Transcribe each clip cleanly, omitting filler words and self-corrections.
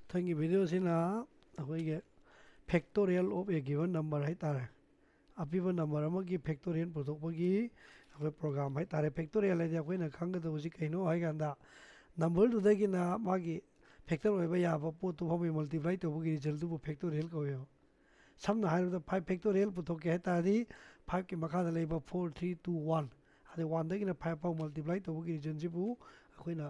ꯊꯪꯒꯤ ꯚꯤꯗꯤꯑꯣꯁꯤꯅ ꯑꯩꯈꯣꯏꯒꯤ ꯐꯦꯛꯇꯣꯔꯤꯌꯦꯜ of eh given number ꯍꯥꯏꯇꯥꯔꯦ ꯑꯄꯤꯕ ꯅꯝꯕꯔ ꯑꯃꯒꯤ ꯐꯦꯛꯇꯣꯔꯤꯌꯦꯜ ꯄꯨꯊꯣꯛꯄꯒꯤ ꯑꯩꯈꯣꯏ ꯄ꯭ꯔꯣꯒ꯭ꯔꯥꯝ ꯍꯥꯏꯇꯥꯔꯦ ꯐꯦꯛꯇꯣꯔꯤꯌꯦꯜ ꯍꯥꯏꯗꯤ ꯑꯩꯈꯣꯏꯅ ꯈꯪꯒꯗꯕꯁꯤ ꯀꯩꯅꯣ ꯍꯥꯏꯀꯥꯟꯗ ꯅꯝꯕꯔꯗꯨꯗꯒꯤꯅ ꯃꯥꯒꯤ ꯐꯦꯛꯇꯔ ꯑꯣꯏꯕ ꯌꯥꯕ ꯄꯣꯠꯇꯨ ꯐꯥꯎꯕ ꯃꯜꯇꯤꯄ꯭ꯂꯥꯏ ꯇꯧꯕꯒꯤ ꯔꯤꯖꯜꯇꯨꯕꯨ ꯐꯦꯛꯇꯣꯔꯤꯌꯦꯜ ꯀꯧꯋꯦꯕ ꯁꯝꯅ ꯍꯥꯏꯔꯕꯗ 5 ꯐꯦꯛꯇꯣꯔꯤꯌꯦꯜ ꯄꯨꯊꯣꯛꯀꯦ ꯍꯥꯏꯇꯥꯔꯗꯤ 5ꯀꯤ ꯃꯈꯥꯗ ꯂꯩꯕ 4 3 2 1 ꯑꯗꯩ 1ꯗꯒꯤꯅ 5 ꯐꯥꯎ ꯃꯜꯇꯤꯄ꯭ꯂꯥꯏ ꯇꯧꯕꯒꯤ ꯔꯤꯖꯟꯁꯤꯕꯨ ꯑꯩꯈꯣꯏꯅ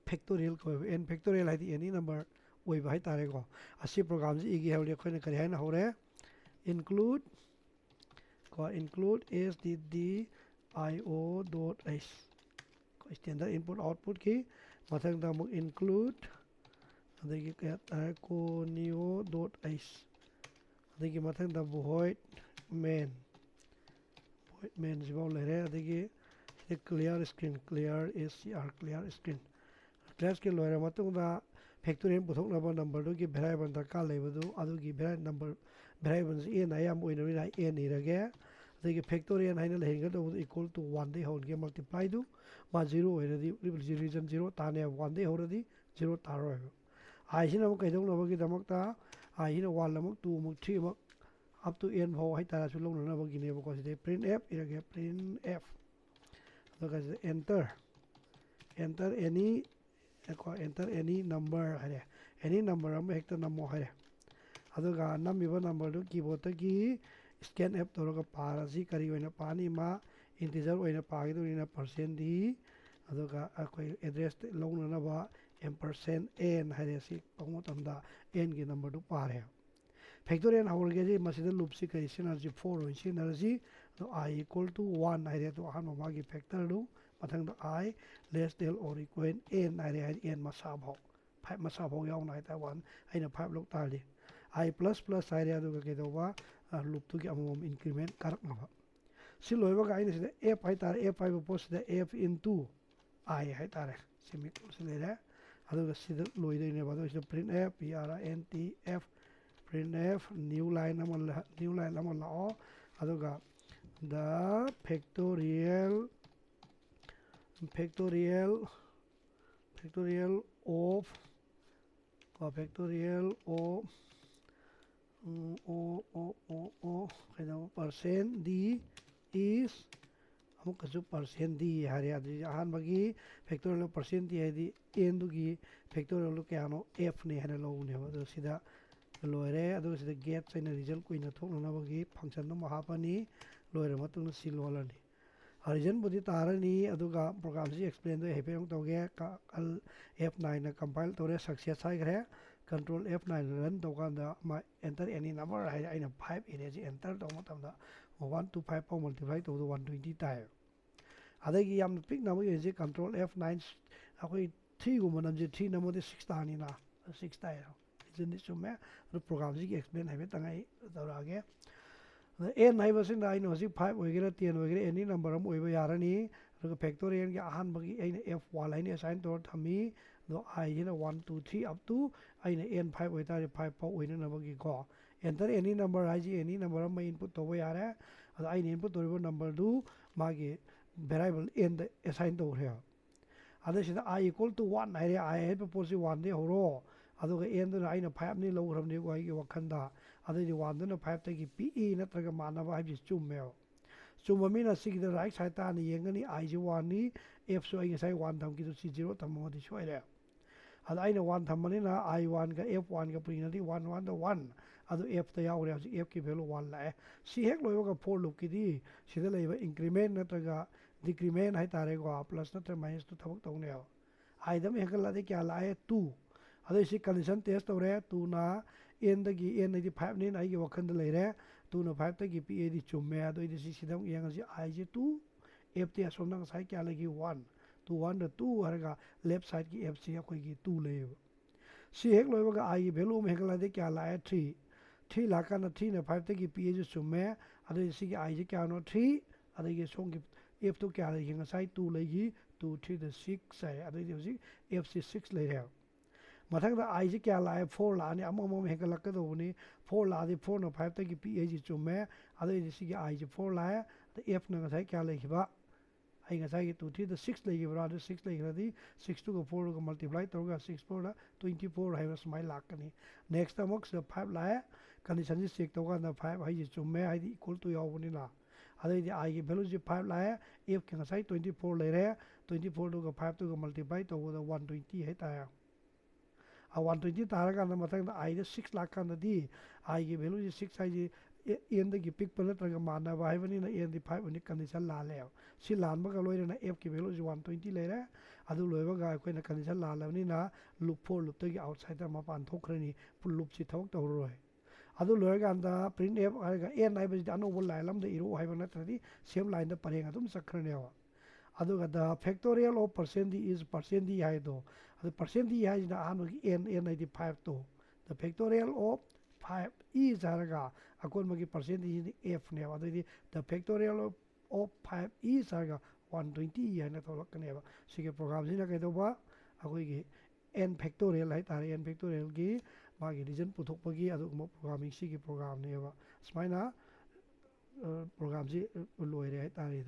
ꯐꯦꯛꯇꯣꯔꯤꯌꯦꯜ ꯀꯧꯋꯦꯕ n ꯐꯦꯛꯇꯣꯔꯤꯌꯦꯜ ꯍꯥꯏꯗꯤ ꯑꯦꯅꯤ ꯅꯝꯕꯔ ꯑꯣꯏꯕ ꯍꯥꯏꯇꯥꯔꯦꯀꯣ ꯑꯁꯤ ꯄ꯭ꯔꯣꯒ꯭ꯔꯥꯝꯁꯤ ꯏꯒꯦ ꯍꯥꯏꯕꯗꯤ ꯑꯩꯈꯣꯏꯅ ꯀꯔꯤ ꯍꯥꯏꯅ ꯍꯧꯔꯦ include stdio.h ꯁ꯭ꯇꯦꯟꯗꯔꯗ ꯏꯟꯄꯨꯠ ꯑꯥꯎꯠꯄꯨꯠꯀꯤ ꯃꯊꯪꯗ ꯑꯃꯨꯛ include ꯑꯗꯒꯤ ꯀꯩ ꯍꯥꯏꯇꯥꯔꯦ conio.h ꯑꯗꯒꯤ ꯃꯊꯪꯗ void main ꯁꯤꯐꯥꯎ ꯂꯩꯔꯦ ꯑꯗꯒꯤ ꯁꯤꯗ clear screen clear screen ꯂꯣꯏꯔꯕ ꯃꯇꯨꯡꯗ ꯐꯦꯛꯇꯣꯔꯤꯌꯦꯜ ꯄꯨꯊꯣꯛꯅꯕ ꯅꯝꯕꯔꯗꯨꯒꯤ ꯚꯦꯔꯥꯏꯕꯜ ꯗꯔꯀꯥꯔ ꯂꯩꯕꯗꯨ ꯑꯗꯨꯒꯤ ꯚꯦꯔꯥꯏꯕꯜꯁꯤ n ꯑꯌꯥꯝꯕ ꯑꯣꯏꯅꯕꯅꯤꯅ n ꯏꯔꯒꯦ ꯑꯗꯒꯤ ꯐꯦꯛꯇꯣꯔꯤꯌꯦꯜ ꯍꯥꯏꯅ ꯂꯩꯍꯟꯒꯗꯧꯕꯗꯨ ꯏꯀ꯭ꯋꯜ ꯇꯨ 1ꯗꯒꯤ ꯍꯧꯔꯒꯦ ꯃꯜꯇꯤꯄ꯭ꯂꯥꯏꯗꯨ ꯃꯥ 0 ꯑꯣꯏꯔꯗꯤ ꯔꯤꯖꯟ 0 ꯇꯥꯅꯦꯕ 1ꯗꯒꯤ ꯍꯧꯔꯗꯤ 0 ꯇꯥꯔꯣꯏꯕ ꯑꯥꯏꯁꯤꯅ ꯑꯃꯨꯛ ꯀꯩꯗꯧꯅꯕꯒꯤꯗꯃꯛꯇ ꯑꯥꯏꯁꯤꯅ 1 ꯑꯃꯨꯛ 2 ꯑꯃꯨꯛ 3 ꯑꯃꯨꯛ ꯑꯞ ꯇꯨ n ꯐꯥꯎ ꯍꯥꯏꯇꯥꯔꯁꯨ ꯂꯧꯅꯅꯕꯒꯤꯅꯦꯕꯀꯣ ꯁꯤꯗꯩ ꯄ꯭ꯔꯤꯟ f ꯏꯔꯒꯦ ꯄ꯭ꯔꯤꯟ f ꯑꯗꯨꯒ ꯁꯤꯗ enter any number ꯍꯥꯏꯔꯦ ꯑꯦꯅꯤ ꯅꯝꯕꯔ ꯑꯃ ꯍꯦꯛꯇ ꯅꯝꯃꯣ ꯍꯥꯏꯔꯦ ꯑꯗꯨꯒ ꯅꯝꯃꯤꯕ ꯅꯝꯕꯔꯗꯨ ꯀꯤꯕꯣꯔꯗꯇꯒꯤ ꯁ꯭ꯀꯦꯟ ꯑꯦꯞ ꯇꯧꯔꯒ ꯄꯥꯔꯁꯤ ꯀꯔꯤ ꯑꯣꯏꯅ ꯄꯥꯅꯤ ꯃꯥ ꯏꯟꯇꯤꯖꯔ ꯑꯣꯏꯅ ꯄꯥꯒꯗꯧꯅꯤꯅ %d ꯑꯗꯨꯒ ꯑꯩꯈꯣꯏ ꯑꯦꯗ꯭ꯔꯦꯁ ꯂꯧꯅꯅꯕ %n ꯍꯥꯏꯔꯦ ꯁꯤ ꯇꯧꯕ ꯃꯇꯝꯗ nꯒꯤ ꯅꯝꯕꯔꯗꯨ ꯄꯥꯔꯦ ꯐꯦꯛꯇꯣꯔꯤꯌꯦꯜ ꯍꯧꯔꯒꯦꯁꯤ ꯃꯁꯤꯗ ꯂꯨꯞꯁꯤ ꯀꯔꯤ ꯁꯤꯖꯤꯟꯅꯔꯁꯤ 4 ꯑꯣꯏꯅ ꯁꯤꯖꯤꯟꯅꯔꯁꯤ ꯑꯗꯣ i equal to 1 ꯍꯥꯏꯔꯦ ꯑꯗꯣ ꯑꯍꯥꯟꯕ ꯃꯥꯒꯤ ꯐꯦꯛꯇꯔꯗꯨ ꯃꯊꯪꯗ i less than or equal n ꯍꯥꯏꯔꯦ ꯍꯥꯏꯗꯤ n ꯃꯁꯥ ꯐꯥꯎ 5 ꯃꯁꯥ ꯐꯥꯎ ꯌꯥꯎꯅ ꯍꯥꯏꯇꯥꯔꯦ 1 ꯑꯩꯅ 5 ꯂꯧ ꯇꯥꯔꯗꯤ i ++ ꯍꯥꯏꯔꯦ ꯑꯗꯨꯒ ꯀꯩꯗꯧꯕ ꯂꯨꯞꯇꯨꯒꯤ ꯑꯃꯃꯝ ꯏꯟꯀ꯭ꯔꯤꯃꯦꯟ ꯀꯥꯔꯛꯅꯕ ꯁꯤ ꯂꯣꯏꯕꯒ ꯑꯩꯅ ꯁꯤꯗ f ꯍꯥꯏꯇꯥꯔꯦ f ꯍꯥꯏꯕ ꯄꯣꯠꯁꯤꯗ f into i ꯍꯥꯏꯇꯥꯔꯦ ꯁꯤ ꯂꯩꯔꯦ ꯑꯗꯨꯒ ꯁꯤꯗ ꯂꯣꯏꯗꯣꯏꯅꯦꯕ ꯑꯗꯨꯒꯁꯤꯗ printf printf printf new line ꯑꯃ ꯂꯥꯛꯑꯣ ꯑꯗꯨꯒ the factorial of ꯀꯩꯗꯧꯕ %d is ꯑꯃꯨꯛꯀꯁꯨ %d ꯍꯥꯏꯔꯦ ꯑꯗꯨꯗꯤ ꯑꯍꯥꯟꯕꯒꯤ ꯐꯦꯛꯇꯣꯔꯤꯌꯦꯜ %d ꯍꯥꯏꯗꯤ n-ꯗꯨꯒꯤ ꯐꯦꯛꯇꯣꯔꯤꯌꯦꯜꯗꯨ ꯀꯌꯥꯅꯣ f ꯅꯤ ꯍꯥꯏꯅ ꯂꯧꯕꯅꯦꯕ ꯑꯗꯨ ꯁꯤꯗ ꯂꯣꯏꯔꯦ ꯑꯗꯨꯒ ꯁꯤꯗ get ꯑꯩꯅ ꯔꯤꯖꯜ ꯀꯨꯏꯅ ꯊꯣꯛꯅꯅꯕꯒꯤ ꯐꯪꯁꯟ ꯑꯃ ꯍꯥꯞꯄꯅꯤ ꯂꯣꯏꯔꯕ ꯃꯇꯨꯡꯗ ꯁꯤ ꯂꯣꯜꯂꯅꯤ ꯔꯤꯖꯟꯕꯨꯗꯤ ꯇꯥꯔꯅꯤ ꯑꯗꯨꯒ ꯄ꯭ꯔꯣꯒ꯭ꯔꯥꯝꯁꯤ ꯑꯦꯛꯁꯄ꯭ꯂꯦꯟꯗꯣ ꯍꯥꯏꯐꯦꯠ ꯑꯃꯨꯛ ꯇꯧꯒꯦ F9ꯅ ꯀꯝꯄꯥꯏꯜ ꯇꯧꯔꯦ ꯁꯛꯁꯦꯁ ꯍꯥꯏꯈ꯭ꯔꯦ ꯀꯟꯇ꯭ꯔꯣꯜ F9 ꯔꯟ ꯇꯧꯀꯥꯟꯗ ꯃꯥ ꯑꯦꯟꯇꯔ ꯑꯦꯅꯤ ꯅꯝꯕꯔ ꯍꯥꯏꯔꯦ ꯑꯩꯅ 5 ꯏꯔꯦꯁꯤ ꯑꯦꯟꯇꯔ ꯇꯧꯕ ꯃꯇꯝꯗ 1 to 5 ꯐꯥꯎ ꯃꯜꯇꯤꯄ꯭ꯂꯥꯏ ꯇꯧꯕꯗ 120 ꯇꯥꯏꯌꯦꯕ ꯑꯗꯒꯤ ꯌꯥꯝꯅ ꯄꯤꯛꯅ ꯑꯃꯨꯛ ꯌꯦꯡꯁꯤ ꯀꯟꯇ꯭ꯔꯣल F9 ꯑꯩꯈꯣꯏ 3ꯒꯨꯝꯕ ꯅꯝꯁꯤ 3 ꯅꯝꯃꯗꯤ 6 ꯇꯥꯅꯤꯅ 6 ꯇꯥꯏ ꯔꯤꯖꯟꯗꯤ ꯆꯨꯝꯃꯦ ꯑꯗꯨ ꯄ꯭ꯔꯣꯒ꯭ꯔꯥꯝꯁꯤꯒꯤ ꯑꯦꯛꯁꯄ꯭ꯂꯦꯟ ꯍꯥꯏꯐꯦꯠꯇꯪ ꯑꯩ ꯇꯧꯔꯛꯑꯒꯦ n ꯍꯥꯏꯕꯁꯤꯅ ꯑꯩꯅ ꯍꯧꯖꯤक 5 ꯑꯣꯏꯒꯦꯔꯥ 10 ꯑꯣꯏꯒꯦꯔꯥ ꯑꯦꯅꯤ ꯅꯝꯕꯔ ꯑꯃ ꯑꯣꯏꯕ ꯌꯥꯔꯅꯤ ꯑꯗꯨꯒ ꯐꯦꯛꯇꯣꯔꯤꯌꯦꯜꯒꯤ ꯑꯍꯥꯟꯕꯒꯤ ꯑꯩꯅ f1 ꯍꯥꯏꯅ ꯑꯦꯁꯥꯏꯟ ꯇꯧꯔ ꯊꯝꯃꯤ ꯑꯗꯣ i ꯁꯤꯅ 1 2 3 ꯑꯞ ꯇꯨ ꯑꯩꯅ n 5 ꯑꯣꯏꯇꯥꯔꯗꯤ 5 ꯐꯥꯎ ꯑꯣꯏꯅꯅꯕꯒꯤꯀꯣ ꯑꯦꯟꯇꯔ ꯑꯦꯅꯤ ꯅꯝꯕꯔ ꯍꯥꯏꯁꯤ ꯑꯦꯅꯤ ꯅꯝꯕꯔ ꯑꯃ ꯏꯟꯄꯨꯠ ꯇꯧꯕ ꯌꯥꯔꯦ ꯑꯗꯣ ꯑꯩꯅ ꯏꯟꯄꯨꯠ ꯇꯧꯔꯤꯕ ꯅꯝꯕꯔꯗꯨ ꯃꯥꯒꯤ ꯚꯦꯔꯥꯏꯕꯜ n ꯗ ꯑꯦꯁꯥꯏꯟ ꯇꯧꯈ꯭ꯔꯦꯕ ꯑꯗ ꯁꯤꯗ i equal to 1 ꯍꯥꯏꯔꯦ i ꯍꯥꯏꯕ ꯄꯣꯠꯁꯤ 1ꯗꯒꯤꯍꯧꯔꯣ ꯑꯗꯨꯒ n-ꯗꯨꯅ ꯑꯩꯅ 5ꯅꯤ ꯂꯧꯈ꯭ꯔꯕꯅꯤꯀꯣ ꯑꯩꯒꯤ ꯋꯥꯈꯜꯗ ꯑꯗꯩꯗꯤ 1ꯗꯨꯅ 5ꯇꯒꯤ ꯄꯤꯛꯏ ꯅꯠꯇ꯭ꯔꯒ ꯃꯥꯟꯅꯕ ꯍꯥꯏꯕꯁꯤ ꯆꯨꯝꯃꯦꯕ ꯆꯨꯝꯕ ꯃꯤꯅ ꯁꯤꯒꯤꯗ ꯔꯥꯏꯠ ꯁꯥꯏꯗꯇ ꯍꯥꯟꯅ ꯌꯦꯡꯒꯅꯤ i ꯁꯤ 1ꯅꯤ f ꯁꯨ ꯑꯩ ꯉꯁꯥꯏ 1 ꯊꯝꯈꯤꯗꯨ ꯁꯤ 0 ꯊꯝꯃꯒꯗꯤ ꯁꯣꯏꯔꯦ ꯑꯗ ꯑꯩꯅ 1 ꯊꯝꯕꯅꯤꯅ i1ꯒ f1ꯒ ꯄꯨꯔꯤꯅꯗꯤ 1 1ꯗ 1 ꯑꯗꯨ f-ꯇ ꯌꯥꯎꯔꯦ ꯍꯧꯖꯤꯛ f-ꯀꯤ ꯚꯦꯂꯨ 1 ꯂꯥꯛꯑꯦ ꯁꯤ ꯍꯦꯛ ꯂꯣꯏꯕꯒ for ꯂꯨꯞꯀꯤꯗꯤ ꯁꯤꯗ ꯂꯩꯕ ꯏꯟꯀ꯭ꯔꯤꯃꯦꯟ ꯅꯠꯇ꯭ꯔꯒ ꯗꯤꯀ꯭ꯔꯤꯃꯦꯟ ꯍꯥꯏꯇꯥꯔꯦꯀꯣ ꯄ꯭ꯂꯁ ꯅꯠꯇ꯭ꯔꯒ ꯃꯥꯏꯅꯁꯇꯨ ꯊꯕꯛ ꯇꯧꯅꯦꯕ i ꯗ ꯑꯃ ꯍꯦꯟꯒꯠꯂꯛꯑꯗꯤ ꯀꯌꯥ ꯂꯥꯛꯑꯦ 2 ꯑꯗꯩ ꯁꯤ ꯀꯟꯗꯤꯁꯟ ꯇꯦꯁ ꯇꯧꯔꯦ 2ꯅ n-ꯗꯒꯤ n ꯍꯥꯏꯗꯤ 5ꯅꯤꯅ ꯑꯩꯒꯤ ꯋꯥꯈꯜꯗ ꯂꯩꯔꯦ 2ꯅ 5ꯇꯒꯤ ꯄꯤꯛꯑꯗꯤ ꯆꯨꯝꯃꯦ ꯑꯗꯨꯏꯗꯤ ꯁꯤꯗ ꯑꯃꯨꯛ ꯌꯦꯡꯉꯁꯤ i ꯁꯤ 2 f-ꯇꯤ ꯑꯁꯣꯝꯗ ꯉꯁꯥꯏ ꯀꯌꯥ ꯂꯩꯈꯤ 1 2 1ꯗ 2 ꯍꯥꯏꯔꯒ ꯂꯦꯐ ꯁꯥꯏꯗꯀꯤ f-ꯁꯤ ꯑꯩꯈꯣꯏꯒꯤ 2 ꯂꯩꯌꯦꯕ ꯁꯤ ꯍꯦꯛ ꯂꯣꯏꯕꯒ i-ꯒꯤ ꯚꯦꯂꯨ ꯑꯃ ꯍꯦꯟꯒꯠꯂꯛꯑꯗꯤ ꯀꯌా ꯂꯥꯛꯑꯦ 3 ꯂꯥꯛꯀꯥꯟꯗ 3ꯅ 5ꯇꯒꯤ ꯄꯤꯛꯑꯁꯨ ꯆꯨꯝꯃꯦ ꯑꯗꯩ ꯁꯤꯒꯤ i-ꯁꯤ ꯀꯌꯥꯅꯣ 3 ꯑꯗꯒꯤ ꯁꯣꯝꯒꯤ f-ꯇꯨ ꯀꯌꯥ ꯂꯩꯈꯤ ꯉꯁꯥꯏ 2 ꯂꯩꯈꯤ 2 3ꯗ 6 ꯍꯥꯏꯔꯦ ꯑꯗꯩꯗꯤ ꯍꯧꯖꯤꯛ f-ꯁꯤ 6 ꯂꯩꯔꯦꯕ ꯃꯊꯪꯗ i-ꯁꯤ ꯀꯌా ꯂꯥꯛꯑꯦ 4 ꯂꯥꯛꯑꯅꯤ ꯑꯃꯃꯝ ꯍꯦꯟꯒꯠꯂꯛꯀꯗꯧꯕꯅꯤ 4 ꯂꯥꯛꯑꯗꯤ 4ꯅ 5ꯇꯒꯤ ꯄꯤꯛꯑꯦ ꯍꯥꯏꯁꯤ ꯆꯨꯝꯃꯦ ꯑꯗꯩꯗꯤ ꯁꯤꯒꯤ i-ꯁꯤ 4 ꯂꯥꯛꯑꯦ ꯑꯗ f-ꯅ ꯉꯁꯥꯏ ꯀꯌꯥ ꯂꯩꯈꯤꯕ ꯑꯩ ꯉꯁꯥꯏꯒꯤ 2 3ꯗ 6 ꯂꯩꯈꯤꯕ꯭ꯔꯥ ꯑꯗꯨ 6 ꯂꯩꯈ꯭ꯔꯗꯤ 6ꯇꯨꯒ 4ꯒ ꯃꯜꯇꯤꯄ꯭ꯂꯥꯏ ꯇꯧꯔꯒ 6 4ꯗ 24 ꯍꯥꯏꯕ ꯁꯨꯃꯥꯏꯅ ꯂꯥꯛꯀꯅꯤ ꯅꯦꯛꯁꯇ ꯑꯃꯨꯛ ꯁꯤꯗ 5 ꯂꯥꯛꯑꯦ ꯀꯟꯗꯤꯁꯟꯁꯤ ꯆꯦꯛ ꯇꯧꯀꯥꯟꯗ 5 ꯍꯥꯏꯁꯤ ꯆꯨꯝꯃꯦ ꯍꯥꯏꯗꯤ ꯏꯀ꯭ꯋꯜ ꯇꯨ ꯌꯥꯎꯕꯅꯤꯅ ꯑꯗꯩꯗꯤ ꯑꯥꯏꯒꯤ ꯚꯦꯂꯨꯁꯤ 5 ꯂꯥꯛꯑꯦ ꯑꯦꯐꯀꯤ ꯉꯁꯥꯏ 24 ꯂꯩꯔꯦ 24ꯗꯨꯒ 5ꯇꯨꯒ ꯃꯜꯇꯤꯄ꯭ꯂꯥꯏ ꯇꯧꯕꯗ 120 ꯍꯥꯏꯇꯥꯔꯦ 120 ꯇꯥꯔꯀꯥꯟꯗ ꯃꯊꯪꯗ ꯑꯥꯏꯗ 6 ꯂꯥꯛꯀꯥꯟꯗꯗꯤ ꯑꯥꯏꯒꯤ ꯚꯦꯂꯨꯁꯤ 6 ꯍꯥꯏꯁꯤ ꯑꯦꯟꯗꯒꯤ ꯄꯤꯛꯄ ꯅꯠꯇ꯭ꯔꯒ ꯃꯥꯟꯅꯕ ꯍꯥꯏꯕꯅꯤꯅ ꯑꯦꯟꯗꯤ 5 ꯑꯣꯏꯅꯤ ꯀꯟꯗꯤꯁꯟ ꯂꯥꯜꯂꯦꯕ ꯁꯤ ꯂꯥꯟꯕꯒ ꯂꯣꯏꯅꯅ ꯑꯦꯐꯀꯤ ꯚꯦꯂꯨꯁꯤ 120 ꯂꯩꯔꯦ ꯑꯗꯨ ꯂꯣꯏꯕꯒ ꯑꯩꯈꯣꯏꯅ ꯀꯟꯗꯤꯁꯟ ꯂꯥꯜꯂꯕꯅꯤꯅ ꯂꯨꯞ 4 ꯂꯨꯞꯇꯒꯤ ꯑꯥꯎꯠꯁꯥꯏꯗꯇ ꯃꯄꯥꯟ ꯊꯣꯛꯈ꯭ꯔꯅꯤ ꯂꯨꯞꯁꯤ ꯊꯕꯛ ꯇꯧꯔꯔꯣꯏ ꯑꯗꯨ ꯂꯣꯏꯔꯀꯥꯟꯗ ꯄ꯭ꯔꯤꯟ ꯑꯦꯐ ꯍꯥꯏꯔꯒ ꯑꯦꯟ ꯍꯥꯏꯕꯁꯤꯗꯤ ꯑꯅꯧꯕ ꯂꯥꯏꯟ ꯑꯃꯗ ꯏꯔꯛꯎ ꯍꯥꯏꯕ ꯅꯠꯇ꯭ꯔꯗꯤ ꯁꯦꯝ ꯂꯥꯏꯟꯗ ꯄꯔꯦꯡ ꯑꯗꯨꯝ ꯆꯠꯈ꯭ꯔꯅꯦꯕ ꯑꯗꯨꯒ the factorial of person D is person D ꯍꯥꯏꯗꯣ ꯑꯗꯨ ꯄꯔꯁꯦꯟ ꯗꯤ ꯍꯥꯏꯁꯤꯅ ꯑꯍꯥꯟꯕꯒꯤ ꯑꯦꯟ ꯍꯥꯏꯗꯤ 5ꯇꯣ ꯗ ꯐꯦꯛꯇꯣꯔꯤꯌꯦꯜ ꯑꯣꯐ 5 ꯏꯁ ꯍꯥꯏꯔꯒ ꯑꯀꯣꯟꯕꯒꯤ ꯄꯔꯁꯦꯟ ꯗꯤꯁꯤꯗꯤ ꯑꯦꯐꯅꯦꯕ ꯑꯗꯨꯏꯗꯤ ꯗ ꯐꯦꯛꯇꯣꯔꯤꯌꯦꯜ ꯑꯣꯐ 5 ꯏꯁ ꯍꯥꯏꯔꯒ 120 ꯍꯥꯏꯅ ꯊꯣꯛꯂꯛꯀꯅꯦꯕ ꯁꯤꯒꯤ ꯄ꯭ꯔꯣꯒꯥꯝꯁꯤꯅ ꯀꯩꯗꯧꯕ ꯑꯩꯈꯣꯏꯒꯤ ꯑꯦꯟ ꯐꯦꯛꯇꯣꯔꯤꯌꯦꯜ ꯍꯥꯏꯇꯥꯔꯦ ꯑꯦꯟ ꯐꯦꯛꯇꯣꯔꯤꯌꯦꯜꯒꯤ ꯃꯥꯒꯤ ꯔꯤꯖꯟ ꯄꯨꯊꯣꯛꯄꯒꯤ ꯑꯗꯨꯒꯨꯝꯕ ꯄ꯭ꯔꯣꯒꯥꯃꯤꯡ ꯁꯤꯒꯤ ꯄ꯭ꯔꯣꯒꯥꯝꯅꯦꯕ ꯁꯨꯃꯥꯏꯅ ꯄ꯭ꯔꯣꯒꯥꯝꯁꯤ ꯂꯣꯏꯔꯦ ꯍꯥꯏꯇꯥꯔꯦ